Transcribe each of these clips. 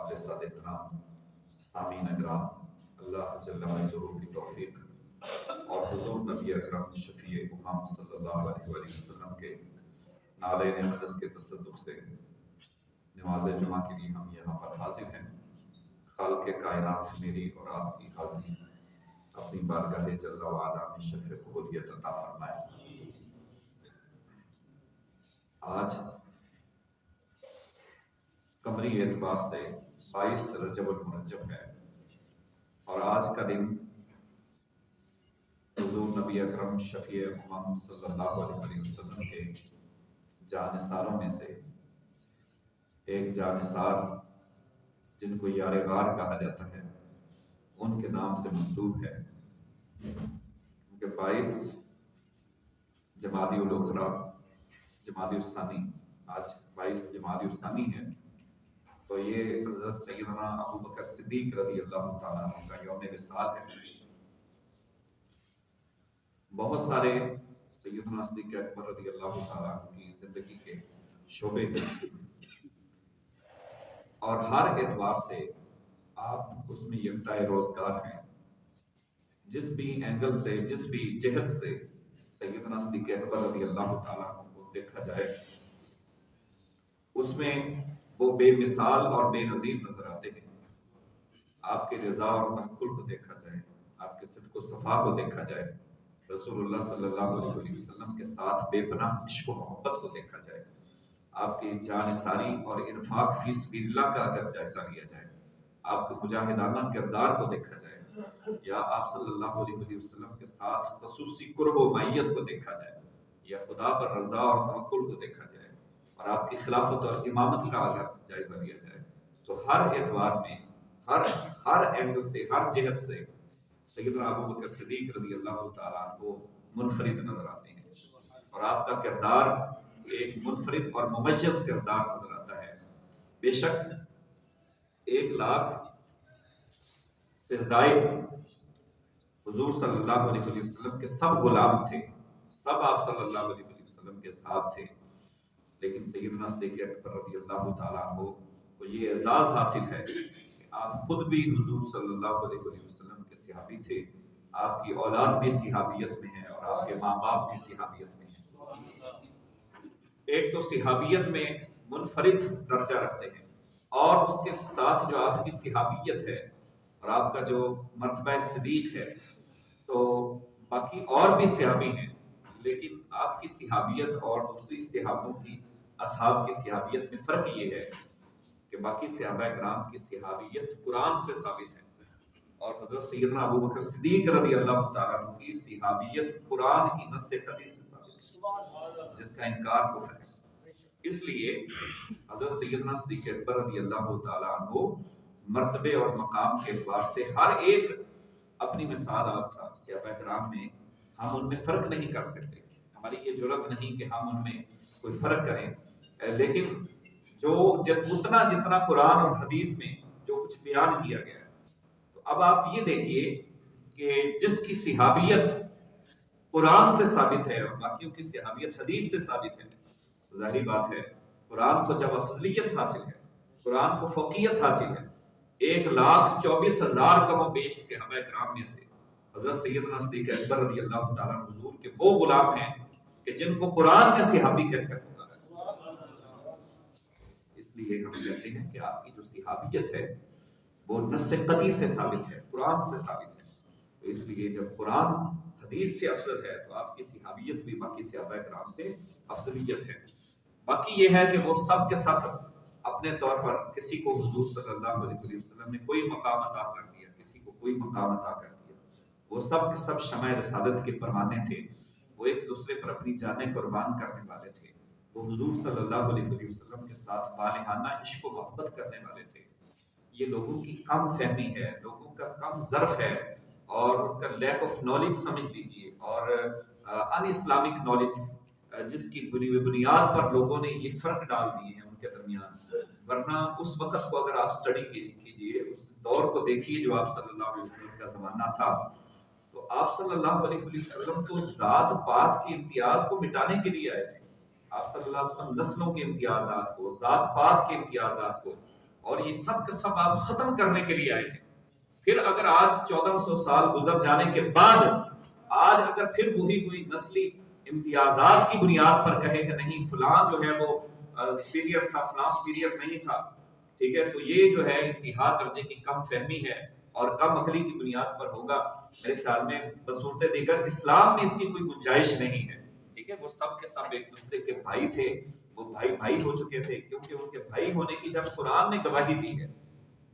حضرات سادہ احترام سامعین اکرام، اللہ جل وعلا کی توفیق اور حضور نبی اکرم شفیع امم صلی اللہ علیہ وآلہ وسلم کے نالین اقدس کے تصدق سے نماز جمعہ کے لیے ہم یہاں پر حاضر ہیں۔ خالق کائنات میری اور آپ کی حاضری اپنی بارگاہ جل وعلا میں شرف قبولیت عطا فرمائے۔ آج قمری اعتبار سے 22 رجب المرجب ہے اور آج کا دن حضور نبی اکرم شفیع امم صلی اللہ علیہ وسلم کے جانثاروں میں سے ایک جانثار جن کو یار غار کہا جاتا ہے ان کے نام سے منسوب ہے، کیونکہ 22 جمادی الاخری جمادی الثانی، آج 22 جمادی الثانی ہے، تو یہ حضرت سیدنا ابو بکر صدیق رضی اللہ تعالیٰ عنہ کا یوم وصال ہے۔ بہت سارے سیدنا صدیق اکبر رضی اللہ تعالیٰ عنہ کی زندگی کے شعبے ہیں اور ہر اعتبار سے آپ اس میں یکتائے روزگار ہیں۔ جس بھی اینگل سے، جس بھی جہت سے سیدنا صدیق اکبر رضی اللہ تعالیٰ عنہ کو دیکھا جائے اس میں وہ بے مثال اور بے نظیر نظر آتے ہیں۔ آپ کے رضا اور تحقل کو دیکھا جائے، آپ کے صدق و صفا کو دیکھا جائے، رسول اللہ صلی اللہ علیہ وسلم کے ساتھ بے پناہ عشق و محبت کو دیکھا جائے، آپ کی جانثاری اور انفاق فی سبیل اللہ کا اگر جائزہ لیا جائے، آپ کے مجاہدانہ کردار کو دیکھا جائے، یا آپ صلی اللہ علیہ وسلم کے ساتھ خصوصی قرب و معیت کو دیکھا جائے، یا خدا پر رضا اور توکل کو دیکھا جائے، اور آپ کی خلافت اور امامت کا اگر جائزہ لیا جائے، تو ہر اعتبار میں ہر اینگل سے، ہر جہت سے سیدنا ابو بکر صدیق رضی اللہ تعالیٰ عنہ منفرد نظر آتے ہیں، اور آپ کا کردار ایک منفرد اور ممیز کردار نظر آتا ہے۔ بے شک 1 لاکھ سے زائد حضور صلی اللہ علیہ وسلم کے سب غلام تھے، سب آپ صلی اللہ علیہ وسلم کے صحاب تھے، لیکن سیدنا صدیق اکبر رضی اللہ تعالیٰ عنہ کو یہ اعزاز حاصل ہے کہ آپ خود بھی حضور صلی اللہ علیہ وسلم کے صحابی تھے، آپ کی اولاد بھی صحابیت میں ہے اور آپ کے ماں باپ بھی صحابیت میں ہیں۔ ایک تو صحابیت میں منفرد درجہ رکھتے ہیں، اور اس کے ساتھ جو آپ کی صحابیت ہے اور آپ کا جو مرتبہ صدیق ہے، تو باقی اور بھی صحابی ہیں، لیکن آپ کی صحابیت اور دوسری صحابوں کی اصحاب کی صحابیت میں فرق یہ ہے کہ باقی صحابہ کرام کی صحابیت قرآن سے ثابت ہے، اور حضرت سیدنا ابو بکر صدیق رضی اللہ تعالیٰ عنہ کی صحابیت قرآن کی نص قطعی سے ثابت ہے، جس کا انکار کفر ہے۔ اس لیے حضرت سیدنا صدیق اکبر رضی اللہ تعالیٰ عنہ مرتبے اور مقام کے اعتبار سے ہر ایک اپنی مثال آپ تھا۔ صحابہ کرام میں ہم ان میں فرق نہیں کر سکتے، ہماری یہ جرات نہیں کہ ہم ان میں کوئی فرق کریں، لیکن جتنا قرآن اور حدیث میں جو کچھ بیان کیا گیا ہے، تو اب آپ یہ دیکھیے کہ جس کی صحابیت قرآن سے ثابت ہے اور باقیوں کی صحابیت حدیث سے ثابت ہے، تو ظاہری بات ہے قرآن کو جب افضلیت حاصل ہے، قرآن کو فوقیت حاصل ہے، 1,24,000 کم و بیش صحابہ کرام میں سے حضرت سیدنا صدیق اکبر رضی اللہ تعالیٰ عنہ حضور کے وہ غلام ہیں کہ جن کو قرآن میں صحابی کہہ کر پکارا ہے۔ اس لیے ہم کہتے ہیں کہ آپ کی جو صحابیت ہے وہ نص قطعی سے ثابت ہے، قرآن سے ثابت ہے، تو اس لیے جب قرآن حدیث سے افضل ہے تو آپ کی صحابیت بھی باقی صحابہ کرام سے افضلیت ہے۔ باقی یہ ہے کہ وہ سب کے سب اپنے طور پر کسی کو حضور صلی اللہ علیہ وسلم نے کوئی مقام عطا کر دیا، کسی کو کوئی مقام عطا کر دیا، وہ سب کے سب شمع رسالت کے پروانے تھے، وہ ایک دوسرے پر اپنی جانیں قربان کرنے والے تھے، وہ حضور صلی اللہ علیہ وسلم کے ساتھ والہانہ عشق و محبت کرنے والے تھے۔ یہ لوگوں کی کم فہمی ہے، لوگوں کا کم ظرف ہے، اور ان کا لیک آف نالج سمجھ لیجئے، اور ان اسلامک نالج، جس کی بنیاد پر لوگوں نے یہ فرق ڈال دیے ہیں ان کے درمیان۔ ورنہ اس وقت کو اگر آپ سٹڈی کیجئے، اس دور کو دیکھیے جو آپ صلی اللہ علیہ وسلم کا زمانہ تھا، تو آپ صلی اللہ علیہ وسلم تو ذات پات کے امتیاز کو مٹانے کے لیے آئے تھے۔ آپ صلی اللہ علیہ وسلم نسلوں کے امتیازات کو، ذات پات کے امتیازات کو اور یہ سب کا سب آپ ختم کرنے کے لیے آئے تھے. پھر اگر آج 1400 سال گزر جانے کے بعد آج اگر پھر وہی کوئی نسلی امتیازات کی بنیاد پر کہے کہ نہیں فلاں جو ہے وہ سپیریئر تھا فلاں سپیریئر نہیں تھا، ٹھیک ہے، تو یہ جو ہے انتہا درجے کی کم فہمی ہے اور کم عقلی کی بنیاد پر ہوگا. میرے خیال میں بصورت دیگر اسلام میں اس کی کوئی گنجائش نہیں ہے. ٹھیک ہے، وہ سب کے سب ایک دوسرے کے بھائی تھے، وہ بھائی ہو چکے تھے، کیونکہ ان کے بھائی ہونے کی جب قرآن نے گواہی دی ہے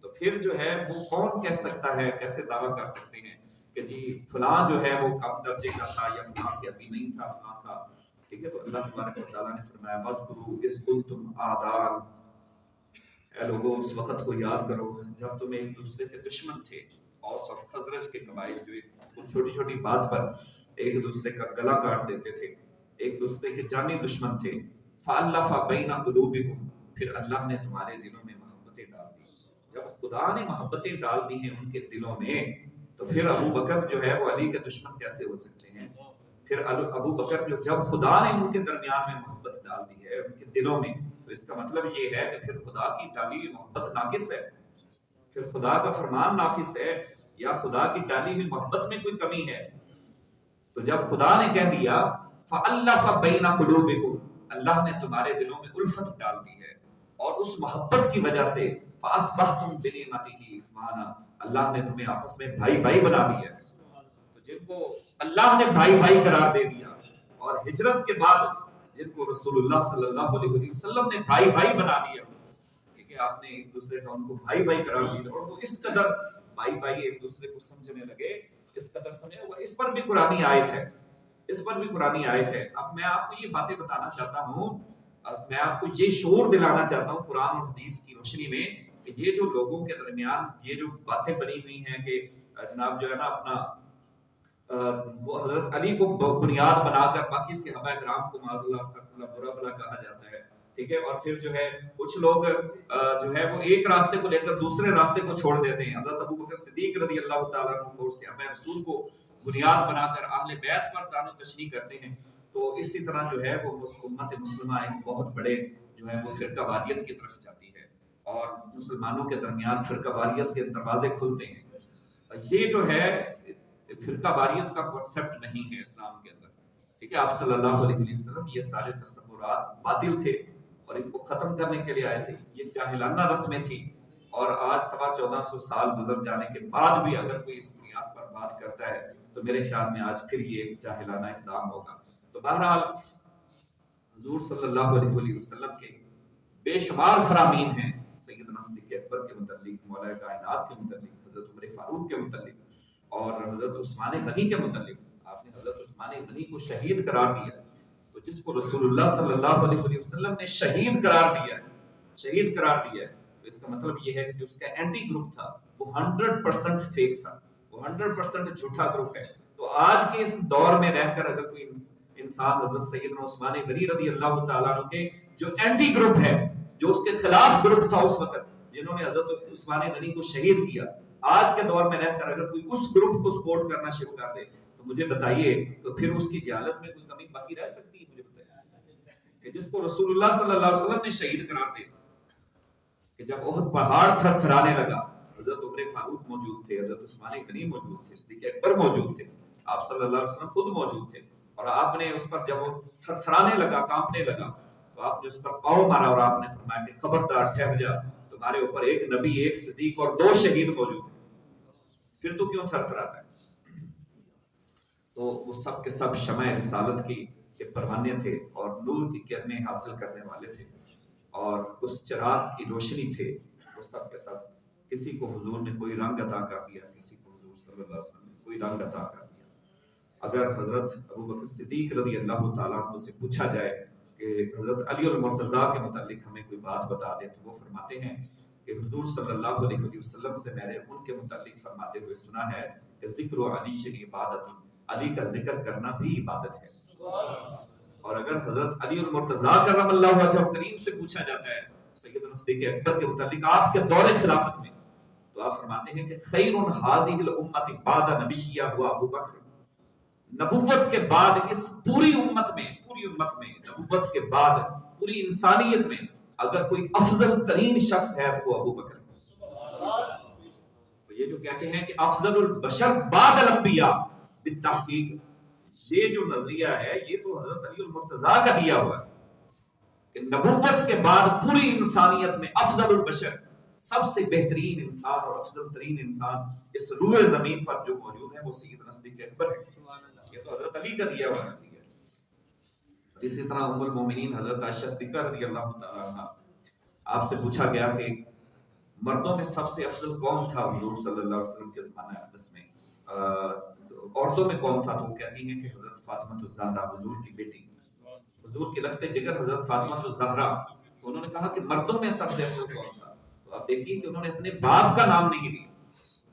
تو پھر جو ہے وہ کون کہہ سکتا ہے، کیسے دعویٰ کر سکتے ہیں کہ جی فلاں جو ہے وہ کم درجے کا تھا یا فلاں سے ابھی نہیں تھا فلاں تھا. ٹھیک ہے، تو اللہ تبارک و تعالیٰ نے فرمایا وَاذْكُرُوا إِذْ كُنْتُمْ أَعْدَاءً، اے لوگوں اس وقت کو یاد کرو جب تم ایک دوسرے کے دشمن تھے. اوس اور خزرج کے قبائل جو ایک چھوٹی چھوٹی بات پر ایک دوسرے کا گلا کاٹ دیتے تھے، ایک دوسرے کے جانی دشمن تھے. فَأَلَّفَ بَيْنَ قُلُوبِكُمْ، پھر اللہ نے تمہارے دلوں میں محبتیں ڈال دی. جب خدا نے محبتیں ڈال دی ہیں ان کے دلوں میں تو پھر ابو بکر جو ہے وہ علی کے دشمن کیسے ہو سکتے ہیں؟ پھر ابو بکر جو جب خدا نے ان کے درمیان میں محبت ڈال دی ہے ان کے دلوں میں، تو اس کا مطلب یہ ہے کہ پھر خدا کی ڈالی ہوئی محبت ناقص ہے، پھر خدا کا فرمان ناقص ہے، یا خدا کی ڈالی ہوئی محبت میں کوئی کمی ہے. تو جب خدا نے کہہ دیا فَأَلَّفَ بَيْنَ قُلُوبِكُمْ، اللہ نے تمہارے دلوں میں الفت ڈال دی ہے، اور اس محبت کی وجہ سے فَأَصْبَحْتُمْ بِنِعْمَتِهِ إِخْوَانًا، اللہ نے تمہیں آپس میں بھائی بھائی بنا دیا. تو جن کو اللہ نے بھائی بھائی قرار دے دیا اور ہجرت کے بعد جن کو رسول اللہ صلی اللہ علیہ وسلم نے بھائی بھائی بنا دیا، ٹھیک ہے، آپ نے ایک دوسرے کا ان کو بھائی بھائی قرار دیا اور وہ اس قدر بھائی بھائی ایک دوسرے کو سمجھنے لگے، اس قدر سمجھے. اور اس پر بھی قرآنی آیت ہے، اس پر بھی قرآنی آیت ہے. اب میں آپ کو یہ باتیں بتانا چاہتا ہوں، میں آپ کو یہ شعور دلانا چاہتا ہوں قرآن اور حدیث کی روشنی میں کہ یہ جو لوگوں کے درمیان یہ جو باتیں بنی ہوئی ہیں کہ جناب جو ہے نا اپنا وہ حضرت علی کو بنیاد بنا کر باقی صحابہ کرام کو معاذ اللہ استغفر اللہ برا بھلا کہا جاتا ہے، ٹھیک ہے، اور پھر جو ہے کچھ لوگ جو ہے وہ ایک راستے کو لے کر دوسرے راستے کو چھوڑ دیتے ہیں. حضرت ابو بکر صدیق رضی اللہ تعالیٰ عنہ اور صحابہ رسول کو بنیاد بنا کر اہل بیت پر طعن و تشنیع کرتے ہیں. تو اسی طرح جو ہے وہ امت مسلمہ ایک بہت بڑے جو ہے وہ فرقہ واریت کی طرف جاتی ہے اور مسلمانوں کے درمیان فرقہ واریت کے دروازے کھلتے ہیں. یہ جو ہے فرقہ واریت کا کنسپٹ نہیں ہے اسلام کے اندر، ٹھیک ہے. آپ صلی اللہ علیہ وسلم یہ سارے تصورات باطل تھے اور ان کو ختم کرنے کے لیے آئے تھے. یہ جاہلانہ رسمیں تھی، اور آج 1450 سال گزر جانے کے بعد بھی اگر کوئی اس بنیاد پر بات کرتا ہے تو میرے خیال میں آج پھر یہ ایک جاہلانہ اقدام ہوگا. تو بہرحال حضور صلی اللہ علیہ وسلم کے بے شمار فرامین ہیں سیدنا صدیق اکبر کے متعلق، مولا کائنات کے متعلق، حضرت عمر فاروق کے متعلق اور حضرت عثمان غنی کے متعلق. آپ نے حضرت عثمان غنی کو شہید قرار دیا، تو جس کو رسول اللہ صلی اللہ علیہ وسلم نے شہید قرار دیا، شہید قرار دیا، تو اس کا مطلب یہ ہے کہ جو اس کا اینٹی گروپ تھا وہ 100% فیک تھا، وہ 100% جھوٹا گروپ ہے. تو آج کے اس دور میں رہ کر اگر کوئی انسان حضرت سیدنا عثمان غنی رضی اللہ تعالیٰ عنہ کے جو اینٹی گروپ ہے، جو اس کے خلاف گروپ تھا اس وقت، جنہوں نے حضرت عثمان غنی کو شہید کیا، آج کے دور میں رہ کر اگر کوئی اس گروپ کو سپورٹ کرنا شروع کر دے تو مجھے بتائیے تو پھر اس کی جہالت میں کوئی کمی باقی رہ سکتی ہے؟ مجھے بتائیے کہ جس کو رسول اللہ صلی اللہ علیہ وسلم نے شہید قرار دیا، کہ جب احد پہاڑ تھر تھرانے لگا، حضرت عمر فاروق موجود تھے، حضرت عثمان غنی موجود تھے، صدیق اکبر موجود تھے، آپ صلی اللہ علیہ وسلم خود موجود تھے، اور آپ نے اس پر جب وہ تھر تھرانے لگا، کانپنے لگا، تو آپ نے اس پر پاؤں مارا اور آپ نے فرمایا کہ خبردار ٹھہر جا، تمہارے اوپر ایک نبی، ایک صدیق اور 2 شہید موجود ہیں، پھر تو کیوں تھر تھراتا ہے؟ تو وہ سب کے سب شمع رسالت کی کے پروانے تھے اور نور کی کرنیں حاصل کرنے والے تھے اور اس چراغ کی روشنی تھے. وہ سب کے سب کسی کو حضور نے کوئی رنگ عطا کر دیا، کسی کو حضور صلی اللہ علیہ وسلم نے کوئی رنگ عطا کر دیا. اگر حضرت ابو بکر صدیق رضی اللہ تعالیٰ عنہ سے پوچھا جائے کہ حضرت علی المرتضیٰ کے متعلق ہمیں کوئی بات بتا دیں، تو وہ فرماتے ہیں کہ حضور صلی اللہ علیہ وسلم سے میں نے ان کے متعلق فرماتے ہوئے سنا ہے کہ ذکر علی شری عبادت، علی کا ذکر کرنا بھی عبادت ہے. اور اگر حضرت علی المرتضیٰ کرم اللہ وجہہ کریم سے پوچھا جاتا ہے سیدنا صدیق اکبر کے متعلق آپ کے دور خلافت میں، تو آپ فرماتے ہیں کہ خیر ھذہ الامت بعد نبیہ ہوا ابو بکر، نبوت کے بعد اس پوری امت میں نبوت کے بعد پوری انسانیت میں اگر کوئی افضل ترین شخص ہے تو وہ ابو بکر ہے۔ تو یہ جو کہتے ہیں کہ افضل البشر بعد الانبیاء، بالتحقیق یہ جو نظریہ ہے یہ تو حضرت علی المرتضیٰ کا دیا ہوا ہے کہ نبوت کے بعد پوری انسانیت میں افضل البشر، سب سے بہترین انسان اور افضل ترین انسان اس روئے زمین پر جو موجود ہے وہ سیدنا صدیق اکبر ہے۔ یہ تو حضرت علی کا دیا ہوا ہے۔ اسی طرح ام المومنین حضرت عائشہ صدیقہ رضی اللہ تعالیٰ عنہ، آپ سے پوچھا گیا کہ مردوں میں سب سے افضل کون تھا حضور صلی اللہ علیہ وسلم کے زمانہ اقدس میں، عورتوں میں کون تھا؟ تو وہ کہتی ہیں کہ حضرت فاطمہ الزہرا، حضور کی بیٹی، حضور کے لخت جگر حضرت فاطمہ الزہرا۔ تو انہوں نے کہا کہ مردوں میں سب سے افضل کون تھا؟ تو آپ دیکھیے کہ انہوں نے اپنے باپ کا نام نہیں لیا،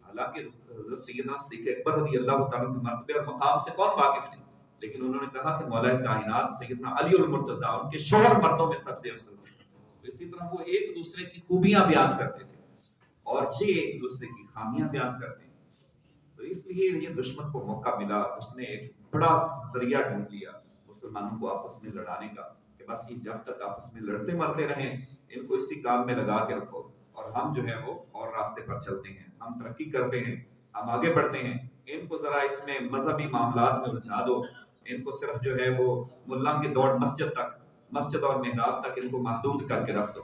حالانکہ حضرت سیدنا صدیق اکبر رضی اللہ تعالیٰ کے مرتبے اور مقام سے کون واقف نہیں، لیکن انہوں نے کہا کہ مولا کائنات سیدنا علی المرتضیٰ ان کے شوہر مردوں میں سب سے افضل تھے۔ تو اسی طرح وہ ایک دوسرے کی خوبیاں بیان کرتے تھے اور یہ ایک دوسرے کی خامیاں بیان کرتے ہیں۔ تو اس لیے یہ دشمن کو موقع ملا، اس نے ایک بڑا ذریعہ ڈھونڈ لیا مسلمانوں کو آپس میں لڑانے کا، کہ بس یہ جب تک آپس میں لڑتے مرتے رہیں ان کو اسی کام میں لگا کے رکھو، اور ہم جو ہے وہ اور راستے پر چلتے ہیں، ہم ترقی کرتے ہیں، ہم آگے بڑھتے ہیں، ان کو ذرا اس میں مذہبی معاملات میں الجھا دو، ان کو صرف جو ہے وہ ملا کی دوڑ مسجد تک، مسجد اور محراب تک ان کو محدود کر کے رکھ دو۔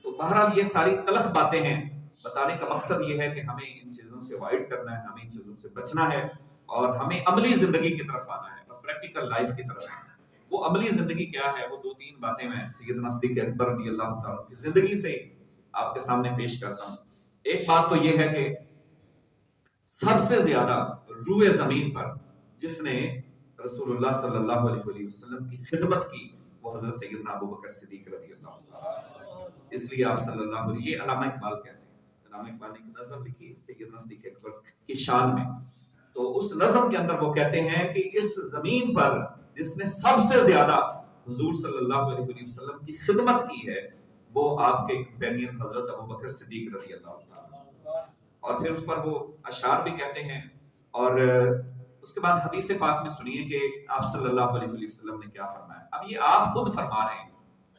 تو بہرحال یہ ساری تلخ باتیں ہیں، بتانے کا مقصد یہ ہے کہ ہمیں ان چیزوں سے اوائڈ کرنا ہے، ہمیں ان چیزوں سے بچنا ہے، اور ہمیں عملی زندگی کی طرف آنا ہے اور پریکٹیکل لائف کی طرف آنا ہے۔ وہ عملی زندگی کیا ہے؟ وہ دو تین باتیں میں سیدنا صدیق اکبر رضی اللہ تعالیٰ کی زندگی سے آپ کے سامنے پیش کرتا ہوں۔ ایک بات تو یہ ہے کہ سب سے زیادہ روئے زمین پر جس نے رسول اللہ صلی اللہ علیہ وسلم کی خدمت کی وہ حضرت سیدنا ابو بکر صدیق رضی اللہ تعالیٰ۔ اس لیے آپ صلی اللہ علیہ، یہ علامہ اقبال کہتے ہیں، علامہ اقبال نے ایک نظم لکھی سیدنا صدیق اکبر کی شان میں، تو اس نظم کے اندر وہ کہتے ہیں کہ اس زمین پر جس نے سب سے زیادہ حضور صلی اللہ علیہ وسلم کی خدمت کی ہے وہ آپ کے کمپینین حضرت ابو بکر صدیق رضی اللہ تعالیٰ، اور پھر اس پر وہ اشعار بھی کہتے ہیں، اور اس کے بعد حدیث پاک میں سنیے کہ آپ صلی اللہ علیہ وسلم نے کیا فرمایا۔ اب یہ آپ خود فرما رہے ہیں،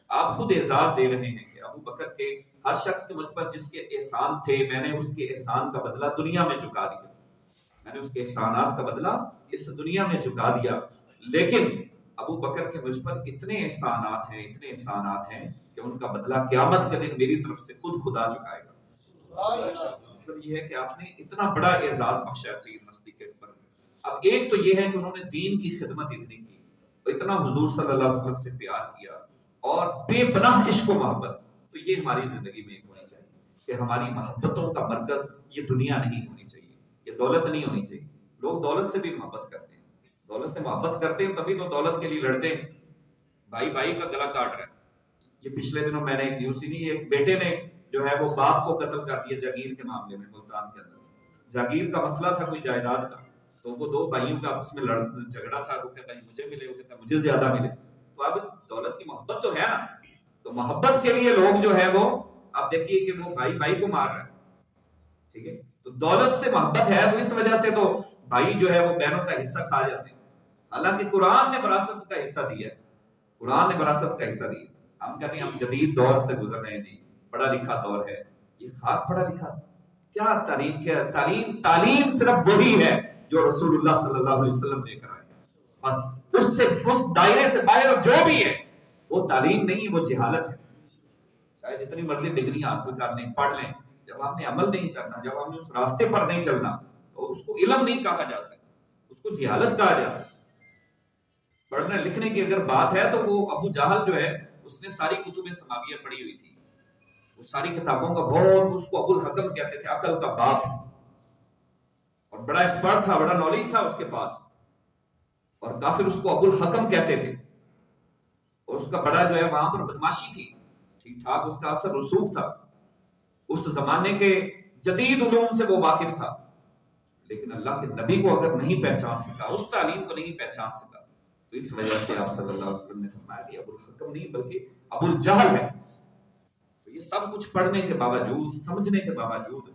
آپ خود اعزاز دے رہے ہیں کہ ابو بکر کے ہر شخص کے مجھ پر جس کے احسان تھے میں نے اس کے احسان کا بدلہ دنیا میں چکا دیا، میں نے اس کے احسانات کا بدلہ اس دنیا میں چکا دیا، لیکن ابو بکر کے مجھ پر اتنے احسانات ہیں، اتنے احسانات ہیں کہ ان کا بدلہ قیامت کے دن میری طرف سے خود خدا چکائے گا۔ مطلب یہ ہے کہ آپ نے اتنا بڑا اعزاز بخشا سیدنا صدیق اکبر۔ اب ایک تو یہ ہے کہ انہوں نے دین کی خدمت اتنی کی، اتنا حضور صلی اللہ علیہ وسلم سے پیار کیا اور بے پناہ عشق و محبت، تو یہ ہماری زندگی میں ہونی چاہیے کہ ہماری محبتوں کا مرکز یہ دنیا نہیں ہونی چاہیے، یہ دولت نہیں ہونی چاہیے۔ لوگ دولت سے بھی محبت کرتے ہیں، دولت سے محبت کرتے ہیں تبھی تو دولت کے لیے لڑتے ہیں، بھائی بھائی کا گلا کاٹ رہا ہے۔ یہ پچھلے دنوں میں نے ایک نیوز سنی، ایک بیٹے نے جو ہے وہ باپ کو قتل کر دیا جاگیر کے معاملے میں، ملتان کے اندر جاگیر کا مسئلہ تھا کوئی جائیداد کا، تو وہ دو بھائیوں کا آپس میں جھگڑا تھا، وہ کہتا ہے مجھے ملے، وہ کہتا ہے مجھے زیادہ ملے۔ تو اب دولت کی محبت تو ہے نا، تو محبت کے لیے لوگ جو ہے وہ آپ دیکھیے کہ وہ بھائی بھائی کو مار رہے ہیں، ٹھیک ہے، تو دولت سے محبت ہے تو اس وجہ سے تو بھائی جو ہے وہ بہنوں کا حصہ کھا جاتے ہیں، حالانکہ قرآن نے وراثت کا حصہ دیا ہے، قرآن نے وراثت کا حصہ دیا۔ ہم کہتے ہیں ہم جدید دور سے گزر رہے ہیں، جی پڑھا لکھا دور ہے، یہ خاک پڑھا لکھا کیا تعلیم، کیا تعلیم صرف وہی ہے جو رسول اللہ صلی اللہ علیہ وسلم لے کر آئے، بس اس سے اس دائرے سے باہر جو بھی ہے وہ تعلیم نہیں، وہ جہالت ہے۔ چاہے جتنی مرضی ڈگری حاصل کر لیں، پڑھ لیں، جب آپ نے عمل نہیں کرنا، جب آپ نے اس راستے پر نہیں چلنا تو اس کو علم نہیں کہا جا سکتا، اس کو جہالت کہا جا سکتا۔ پڑھنے لکھنے کی اگر بات ہے تو وہ ابو جہل جو ہے اس نے ساری کتب سماویہ پڑھی ہوئی تھی، وہ ساری کتابوں کا بہت، اس کو ابو الحکم کہتے تھے، عقل کا باپ، اور بڑا ایکسپرٹ تھا، بڑا نالج تھا اس کے پاس، اور کافر اس کو ابو الحکم کہتے تھے، اور اس کا بڑا جو ہے وہاں پر بدماشی تھی، ٹھیک ٹھاک اس کا اثر رسوخ تھا، اس زمانے کے جدید علوم سے وہ واقف تھا، لیکن اللہ کے نبی کو اگر نہیں پہچان سکا، اس تعلیم کو نہیں پہچان سکا، تو اس وجہ سے آپ صلی اللہ علیہ وسلم نے فرمایا کہ ابو الحکم نہیں بلکہ ابو الجہل ہے۔ تو یہ سب کچھ پڑھنے کے باوجود، سمجھنے کے باوجود،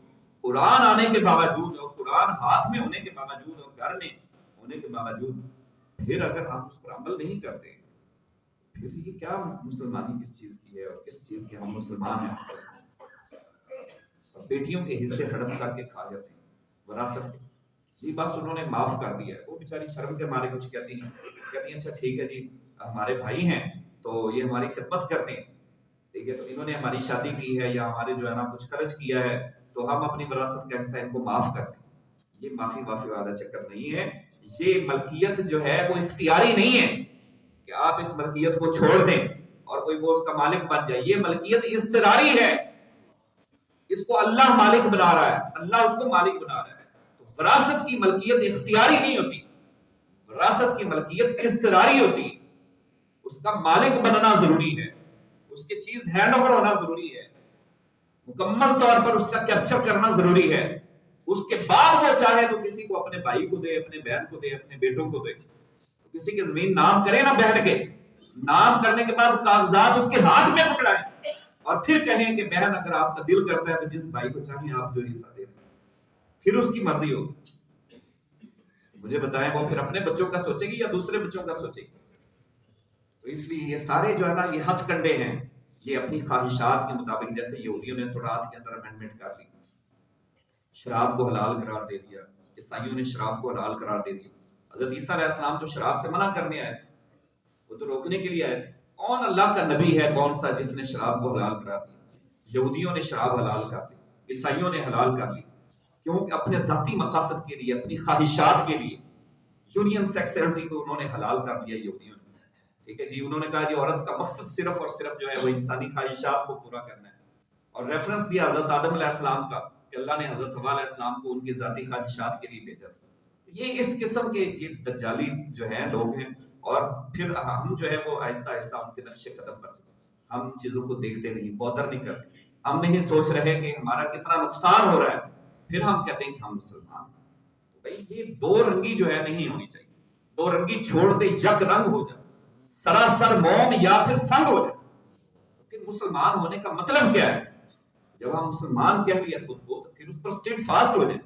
قرآن آنے کے باوجود، اور قرآن ہاتھ میں ہونے کے باوجود، اور گھر میں ہونے کے باوجود، پھر اگر ہم اس پر عمل نہیں کرتے، پھر یہ کیا مسلمانی کس چیز کی ہے اور کس چیز کے ہم مسلمان ہیں؟ اور بیٹیوں کے حصے ہڑپ کر کے کھا جاتے ہیں وراثت کے. جی بس انہوں نے معاف کر دیا ہے. وہ بیچاری شرم کے مارے کچھ کہتی ہیں اچھا ٹھیک ہے جی ہمارے بھائی ہیں تو یہ ہماری خدمت کرتے ہیں, ٹھیک ہے, تو انہوں نے ہماری شادی کی ہے یا ہمارے جو ہے نا کچھ خرچ کیا ہے تو ہم اپنی وراثت کا حصہ ان کو معاف کرتے ہیں. یہ معافی والا چکر نہیں ہے. یہ ملکیت جو ہے وہ اختیاری نہیں ہے کہ آپ اس ملکیت کو چھوڑ دیں اور کوئی وہ اس کا مالک بن جائے. یہ ملکیت اضطراری ہے. اس کو اللہ مالک بنا رہا ہے, اللہ اس کو مالک بنا رہا ہے. تو وراثت کی ملکیت اختیاری نہیں ہوتی, وراثت کی ملکیت اضطراری ہوتی ہے. اس کا مالک بننا ضروری ہے, اس کی چیز ہینڈ اوور ہونا ضروری ہے, مکمل طور پر اس کا کیپچر کرنا ضروری ہے. اس کے بعد وہ چاہے تو کسی کو اپنے بھائی کو دے, اپنے بہن کو دے, اپنے بیٹوں کو دے. کسی کی زمین نام کرے نا بیٹھ کے, نام کرنے کے بعد کاغذات اس کے ہاتھ میں پکڑائیں اور پھر کہیں کہ بہن اگر آپ کا دل کرتا ہے تو جس بھائی کو چاہیں آپ جو حصہ دے دیں, پھر اس کی مرضی ہو. مجھے بتائیں وہ پھر اپنے بچوں کا سوچے گی یا دوسرے بچوں کا سوچے گی؟ تو اس لیے یہ سارے جو ہے نا یہ ہتھ کنڈے ہیں, یہ اپنی خواہشات کے مطابق. جیسے یہودیوں نے تورات کے اندر امینڈمنٹ کر لی, شراب کو حلال قرار دے دیا. عیسائیوں نے شراب کو حلال قرار دے دیا. حضرت عیسیٰ علیہ السلام تو شراب سے منع کرنے آئے تھے, وہ تو روکنے کے لیے آئے تھے. کون اللہ کا نبی ہے کون سا جس نے شراب کو حلال قرار دیا؟ یہودیوں نے شراب حلال کر دی, عیسائیوں نے حلال کر لی. کیونکہ اپنے ذاتی مقاصد کے لیے, اپنی خواہشات کے لیے یونین سیکسولیٹی کو انہوں نے حلال کر دیا یہودیوں نے. ٹھیک ہے جی, انہوں نے کہا جی عورت کا مقصد صرف اور صرف جو ہے وہ انسانی خواہشات کو پورا کرنا ہے. اور ریفرنس دیا حضرت آدم علیہ السلام کا کہ اللہ نے حضرت حوا علیہ السلام کو ان کی ذاتی خواہشات کے لیے بھیجا. یہ اس قسم کے یہ دجالی جو ہیں لوگ ہیں. اور پھر ہم جو ہے وہ آہستہ آہستہ ان کے نقش قدم پر ہم چیزوں کو دیکھتے نہیں, بودر نہیں کرتے, ہم نہیں سوچ رہے کہ ہمارا کتنا نقصان ہو رہا ہے, پھر ہم کہتے ہیں کہ ہم مسلمان. بھائی یہ دو رنگی جو ہے نہیں ہونی چاہیے. دو رنگی چھوڑ دے, یک رنگ ہو جائے, سراسر موم یا پھر سنگ ہو جائے. پھر مسلمان ہونے کا مطلب کیا ہے؟ جب ہم مسلمان کہہ لیا خود کو تو پھر اس پر اسٹیٹ فاسٹ ہو جائیں.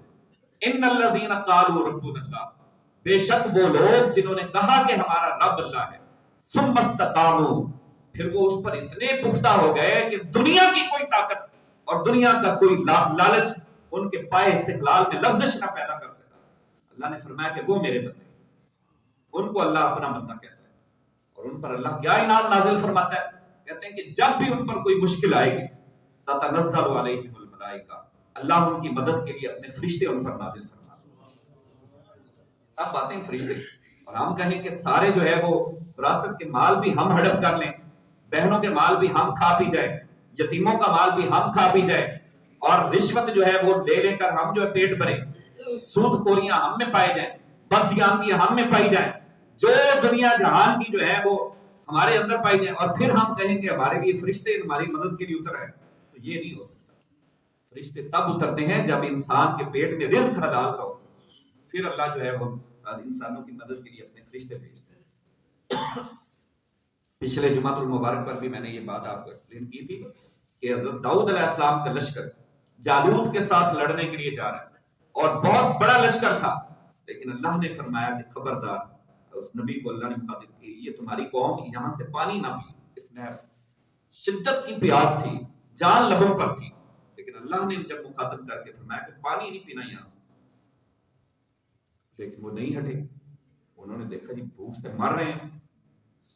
ان الذین قالوا ربنا اللہ, بے شک وہ لوگ جنہوں نے کہا کہ ہمارا رب اللہ ہے, ثم استقاموا, پھر وہ اس پر اتنے پختہ ہو گئے کہ دنیا کی کوئی طاقت اور دنیا کا کوئی لالچ ان کے پائے استقلال میں لغزش نہ پیدا کر سکا. اللہ نے فرمایا کہ وہ میرے بندے, ان کو اللہ اپنا بندہ کہتا ہے. اور ان پر اللہ کیا انعام نازل فرماتا ہے؟ کہتے ہیں کہ جب بھی ان پر کوئی مشکل آئے گی تتنزل علیہم الملائکہ, اللہ ان کی مدد کے لیے اپنے فرشتے ان پر نازل فرماتے ہیں. اب باتیں فرشتے, اور ہم کہیں کہ سارے جو ہے وہ وراثت کے مال بھی ہم ہڑپ کر لیں, بہنوں کے مال بھی ہم کھا پی جائیں, یتیموں کا مال بھی ہم کھا پی جائیں, اور رشوت جو ہے وہ لے کر ہم جو ہے پیٹ بھریں, سود خوریاں ہم میں پائے جائیں, بددیانتیاں ہم میں پائی جائیں, جو دنیا جہان کی جو ہے وہ ہمارے اندر پائی جائیں, اور پھر ہم کہیں کہ ہمارے لیے فرشتے ہماری مدد کے لیے اتر آئے. تو یہ نہیں ہو سکتا. فرشتے تب اترتے ہیں جب انسان کے پیٹ میں رزق حلال کا ہوتا ہے, پھر اللہ جو ہے وہ انسانوں کی مدد کے لیے اپنے فرشتے بھیجتے ہیں. پچھلے جمعۃ المبارک پر بھی میں نے یہ بات آپ کو ایکسپلین کی تھی کہ حضرت داؤد علیہ السلام کا لشکر جالوت کے ساتھ لڑنے کے لیے جا رہا ہے, اور بہت بڑا لشکر تھا, لیکن اللہ نے فرمایا کہ خبردار, اس نبی کو اللہ نے مخاطب کی, یہ تمہاری قوم یہاں سے پانی نہ پی. اس نہر سے شدت کی پیاس تھی, جان لبوں پر تھی, لیکن اللہ نے جب مخاطب کر کے فرمایا کہ پانی نہیں پینا یہاں سے, لیکن وہ نہیں ہٹے. انہوں نے دیکھا جی بھوک سے مر رہے ہیں,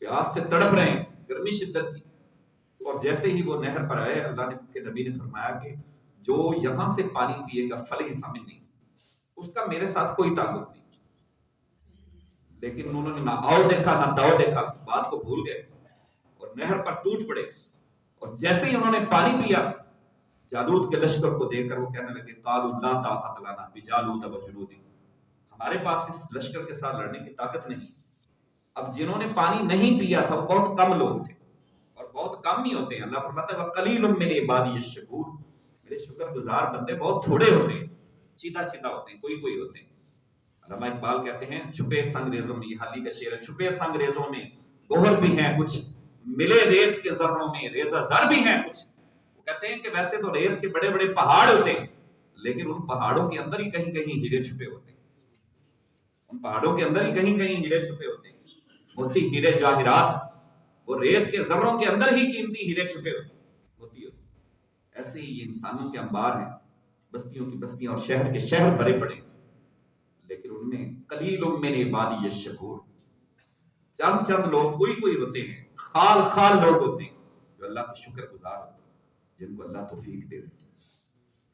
پیاس سے تڑپ رہے ہیں, گرمی شدت کی. اور جیسے ہی وہ نہر پر آئے, اللہ نے کے نبی نے فرمایا کہ جو یہاں سے پانی پیے گا فلیس منی, اس کا میرے ساتھ کوئی تعلق نہیں. لیکن انہوں نے نہ آؤ دیکھا نہ داؤ دیکھا, بات کو بھول گئے اور نہر پر ٹوٹ پڑے. اور جیسے ہی انہوں نے پانی پیا, جالوت کے لشکر کو دیکھ کر وہ کہنے لگے قالوا لا طاقت لنا بجالوت وجنودہ, ہمارے پاس اس لشکر کے ساتھ لڑنے کی طاقت نہیں. اب جنہوں نے پانی نہیں پیا تھا وہ بہت کم لوگ تھے, اور بہت کم ہی ہوتے ہیں. اللہ فرماتا ہے وقلیل من عبادی الشکور, میرے شکر گزار بندے بہت تھوڑے ہوتے ہیں, چیدہ چیدہ ہوتے ہیں, کوئی کوئی ہوتے ہیں. علامہ اقبال کہتے ہیں چھپے سنگریزوں میں, یہ حالی کا شعر ہے, چھپے سنگریزوں میں گوہر بھی ہیں کچھ, ملے ریت کے ذروں میں ریزہ زر بھی ہیں کچھ. وہ کہتے ہیں کہ ویسے تو ریت کے بڑے بڑے پہاڑ ہوتے ہیں, لیکن ان پہاڑوں کے اندر ہی کہیں کہیں ہیرے چھپے ہوتے ہیں. ان پہاڑوں کے اندر ہی کہیں کہیں ہیرے چھپے ہوتے ہیں, موتی ہیرے جواہرات وہ ریت کے ذروں کے اندر ہی قیمتی ہیرے چھپے ہوتی ہے۔ ایسے ہی یہ انسانوں کے انبار ہیں، بستیوں کی بستیاں اور شہر کے شہر بھرے پڑے، لیکن ان میں قلیل من عبادی الشکور، چند چند لوگ کوئی ہوتے ہیں، خال خال لوگ ہوتے ہیں جو اللہ کا شکر گزار ہوتے ہیں، جن کو اللہ توفیق دے دیتا ہے،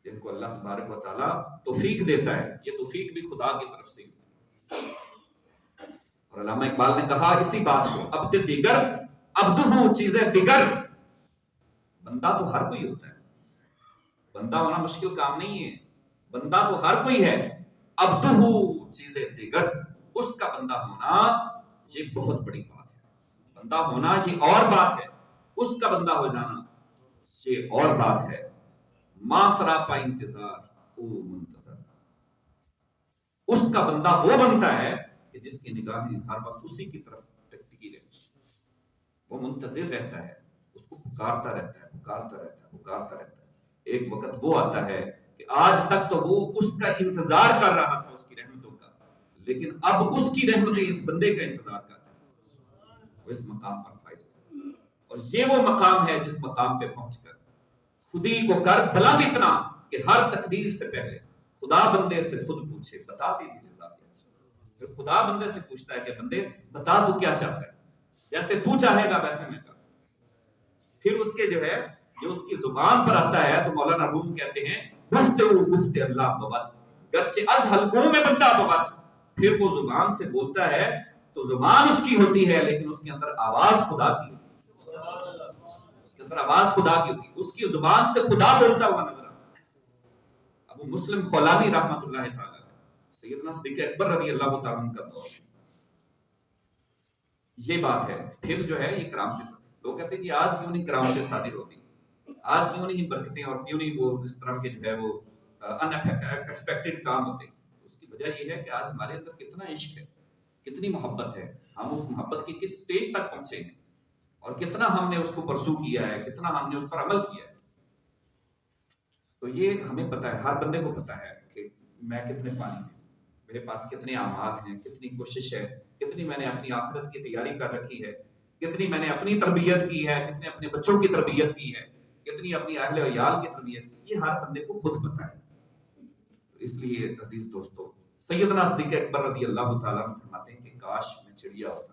جن کو اللہ تبارک و تعالیٰ توفیق دیتا ہے۔ یہ توفیق بھی خدا کی طرف سے ہوتی ہے۔ اور علامہ اقبال نے کہا اسی بات کو، عبد دیگر عبدہ چیزیں دیگر، بندہ تو ہر کوئی ہوتا ہے، بندہ ہونا مشکل کام نہیں ہے، بندہ تو ہر کوئی ہے، عبدہ چیزیں دیگر، اس کا بندہ ہونا یہ بہت بڑی بات ہے۔ بندہ ہونا یہ اور بات ہے، اس کا بندہ ہو جانا یہ اور بات ہے۔ ما سراپا انتظار او منتظر، اس کا بندہ وہ بنتا ہے کہ جس کی نگاہیں ہر وقت اسی کی طرف ٹکی رہتی، وہ منتظر رہتا ہے، اس کو پکارتا رہتا ہے، پکارتا رہتا ہے، پکارتا رہتا ہے۔ ایک وقت وہ آتا ہے کہ آج تک تو وہ اس کا انتظار کر رہا تھا، اس کی رحمتوں کا، لیکن اب اس کی رحمتیں اس بندے کا انتظار کر رہا ہے، وہ اس مقام پر فائز ہے۔ اور یہ وہ مقام ہے جس مقام پہ پہنچ کر خودی کو کر بلند اتنا کہ ہر تقدیر سے پہلے خدا بندے سے خود پوچھے بتا تیری رضا کیا ہے۔ پھر خدا بندے سے پوچھتا ہے کہ بندے بتا تو کیا چاہتا ہے، جیسے تو چاہے گا ویسے میں کروں۔ پھر اس کے جو ہے جو اس کی زبان پر آتا ہے تو مولانا روم کہتے ہیں گفت اللہ بوت گرچہ از حلقوں میں بندہ بوت، پھر وہ زبان سے بولتا ہے تو زبان اس کی ہوتی ہے لیکن اس کے اندر آواز خدا کی ہوتی ہے، اس کے اندر آواز خدا کی ہوتی ہے، اس کی زبان سے خدا بولتا ہوا نظر آتا ہے۔ ابو مسلم خولانی رحمۃ اللہ تعالی سیدنا صدیق اکبر رضی اللہ تعالیٰ عنہ کا دور یہ بات ہے۔ پھر جو ہے یہ کرامتیں، لوگ کہتے ہیں کہ آج کیوں نہیں کرامتیں صادر ہوتی، آج کیوں نہیں برکتیں اور کیوں نہیں وہ اس طرح کے جو ہے وہ ان ایکسپیکٹڈ کام ہوتے ہیں۔ اس کی وجہ یہ ہے کہ آج ہمارے اندر کتنا عشق ہے، کتنی محبت ہے، ہم اس محبت کی کس سٹیج تک پہنچے ہیں اور کتنا ہم نے اس کو پرسو کیا ہے، کتنا ہم نے اس پر عمل کیا ہے۔ تو یہ ہمیں پتا ہے، ہر بندے کو پتا ہے کہ میں کتنے پانی میں، میرے پاس کتنے اعمال ہیں، کتنی کوشش ہے، کتنی میں نے اپنی آخرت کی تیاری کر رکھی ہے، کتنی میں نے اپنی تربیت کی ہے، کتنے اپنے بچوں کی تربیت کی ہے، کتنی اپنی اہل و عیال کی تربیت کی، یہ ہر بندے کو خود پتا ہے۔ اس لیے عزیز دوستو، سیدنا صدیق اکبر رضی اللہ تعالیٰ عنہ فرماتے ہیں کہ کاش میں چڑیا ہوتا،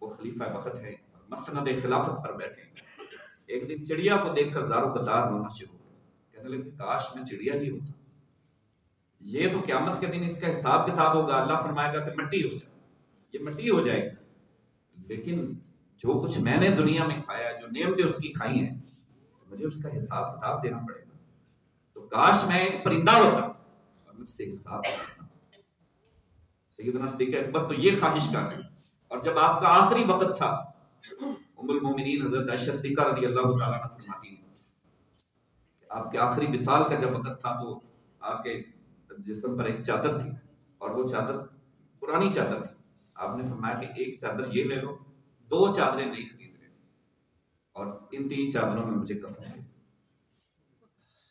وہ خلیفہ وقت ہے اور مسند خلافت پر بیٹھے ہیں۔ ایک دن چڑیا کو دیکھ کر زار و قطار رونا شروع ہوا، کہنے لگے کاش میں چڑیا ہی ہوتا، یہ تو قیامت کے دن اس کا حساب کتاب ہوگا، اللہ فرمائے گا کہ مٹی ہو جائے، یہ مٹی ہو جائے گی، لیکن جو کچھ میں نے دنیا میں کھایا، جو نعمتیں اس کی کھائی ہیں، تو مجھے اس کا حساب کتاب دینا پڑے گا، تو کاش میں ایک پرندہ ہوتا اور مجھ سے حساب کرنا۔ سیدنا صدیق اکبر تو یہ خواہش کر رہے ہیں۔ اور جب آپ کا آخری وقت تھا، ام المومنین حضرت عائشہ صدیقہ رضی اللہ تعالیٰ عنہ فرماتی ہیں کہ آپ کے آخری وصال کا جب وقت تھا تو آپ کے جسم پر ایک چادر تھی اور وہ چادر پرانی چادر تھی، آپ نے فرمایا کہ ایک چادر یہ لے لو، 2 چادریں نہیں خرید رہے، اور ان 3 چادروں میں مجھے کفن ہے۔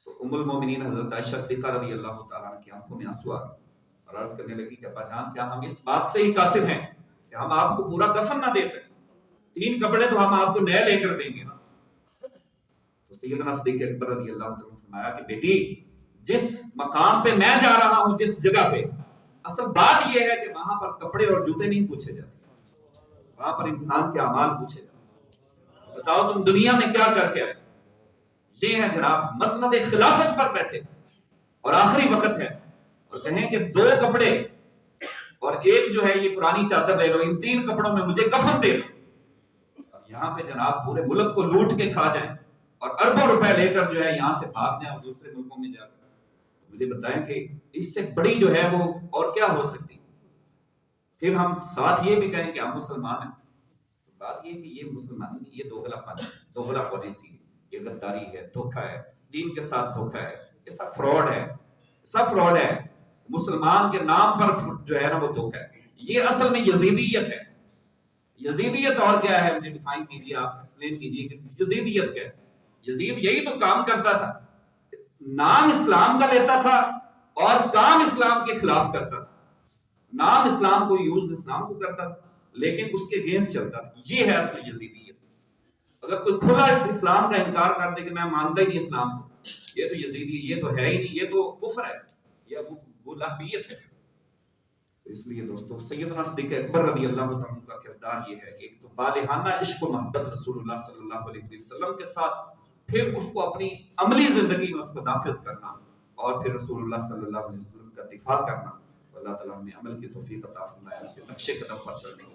تو ام المومنین حضرت عائشہ صدیقہ رضی اللہ تعالیٰ عنہ کی آنکھوں میں آنسو آ گئے اور عرض کرنے لگی کہ ابا جان کیا ہم اس بات سے ہی قاصر ہیں کہ ہم آپ کو پورا کفن نہ دے سکیں، 3 کپڑے تو ہم آپ کو نئے لے کر دیں گے نا۔ تو سیدنا صدیق اکبر رضی اللہ تعالیٰ عنہ فرمایا کہ بیٹی جس مقام پہ میں جا رہا ہوں، جس جگہ پہ، اصل بات یہ ہے کہ وہاں پر کپڑے اور جوتے نہیں پوچھے جاتے، وہاں پر انسان کے اعمال پوچھے جاتے۔ بتاؤ تم دنیا میں کیا کر کے آئے؟ یہ ہے جناب مسند خلافت پر بیٹھے اور آخری وقت ہے اور کہیں کہ 2 کپڑے اور ایک جو ہے یہ پرانی چادر لے لو، ان 3 کپڑوں میں مجھے کفن دے دو، اور یہاں پہ جناب پورے ملک کو لوٹ کے کھا جائیں اور اربوں روپے لے کر جو ہے یہاں سے بھاگ جائیں اور دوسرے ملکوں میں جا کر، مجھے بتائیں کہ اس سے بڑی جو ہے وہ اور کیا ہو سکتی۔ پھر ہم ساتھ یہ بھی کہیں کہ ہم مسلمان ہیں، بات یہ کہ یہ مسلمان نہیں، یہ دوغلا پالیسی ہے، یہ غداری ہے، دھوکہ ہے، دین کے ساتھ دھوکہ ہے، یہ سب فراڈ ہے، سب فراڈ ہے۔ مسلمان کے نام پر جو ہے نا وہ دھوکہ ہے، یہ اصل میں یزیدیت ہے۔ یزیدیت اور کیا ہے؟ مجھے ڈیفائن کیجیے، آپ ایکسپلین کیجیے کہ یزیدیت کیا ہے۔ یزید یہی تو کام کرتا تھا، نام اسلام کا لیتا تھا اور کام اسلام کے خلاف کرتا تھا، نام اسلام کو یوز اسلام کو کرتا تھا لیکن اس کے اگینسٹ چلتا تھا، یہ ہے اصل یزیدیت۔ اگر کوئی کھلا اسلام کا انکار کر دے کہ میں مانتا ہی نہیں اسلام کو، یہ تو یزیدی، یہ تو ہے ہی نہیں، یہ تو کفر ہے، یہ وہ لہبیت ہے۔ اس لیے دوستو سیدنا صدیق اکبر رضی اللہ تعالیٰ کا کردار یہ ہے کہ ایک تو بالغانہ عشق و محبت رسول اللہ صلی اللہ علیہ وسلم کے ساتھ، پھر اس کو اپنی عملی زندگی میں اس کو نافذ کرنا، اور پھر رسول اللہ صلی اللہ علیہ وسلم کا دفاع کرنا۔ اللہ تعالیٰ ہمیں عمل کی توفیق عطا فرمائے، نقش قدم پر چلنے کی